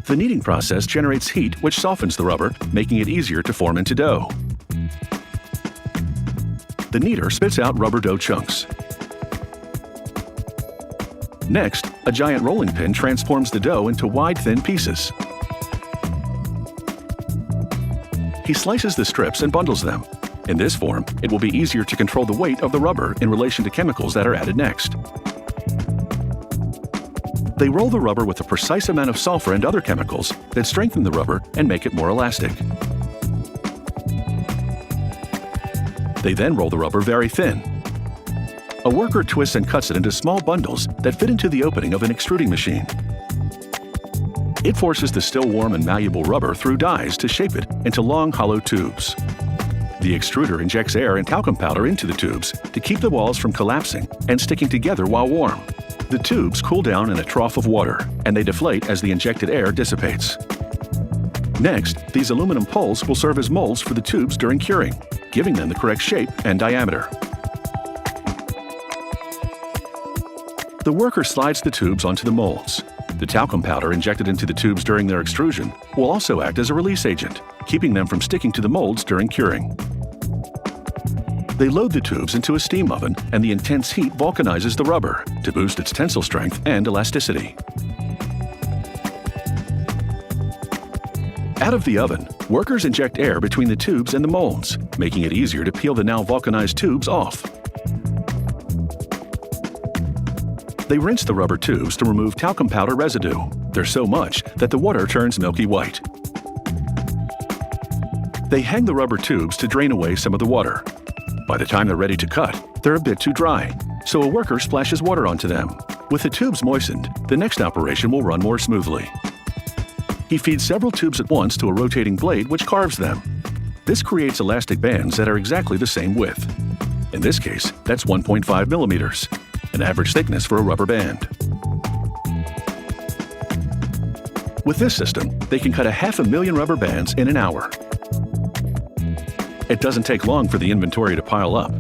The kneading process generates heat which softens the rubber, making it easier to form into dough. The kneader spits out rubber dough chunks. Next, a giant rolling pin transforms the dough into wide, thin pieces. He slices the strips and bundles them. In this form, it will be easier to control the weight of the rubber in relation to chemicals that are added next. They roll the rubber with a precise amount of sulfur and other chemicals that strengthen the rubber and make it more elastic. They then roll the rubber very thin. A worker twists and cuts it into small bundles that fit into the opening of an extruding machine. It forces the still warm and malleable rubber through dies to shape it into long, hollow tubes. The extruder injects air and talcum powder into the tubes to keep the walls from collapsing and sticking together while warm. The tubes cool down in a trough of water, and they deflate as the injected air dissipates. Next, these aluminum poles will serve as molds for the tubes during curing, giving them the correct shape and diameter. The worker slides the tubes onto the molds. The talcum powder injected into the tubes during their extrusion will also act as a release agent, keeping them from sticking to the molds during curing. They load the tubes into a steam oven, and the intense heat vulcanizes the rubber to boost its tensile strength and elasticity. Out of the oven, workers inject air between the tubes and the molds, making it easier to peel the now vulcanized tubes off. They rinse the rubber tubes to remove talcum powder residue. There's so much that the water turns milky white. They hang the rubber tubes to drain away some of the water. By the time they're ready to cut, they're a bit too dry, so a worker splashes water onto them. With the tubes moistened, the next operation will run more smoothly. He feeds several tubes at once to a rotating blade which carves them. This creates elastic bands that are exactly the same width. In this case, that's 1.5 millimeters, an average thickness for a rubber band. With this system, they can cut 500,000 rubber bands in an hour. It doesn't take long for the inventory to pile up.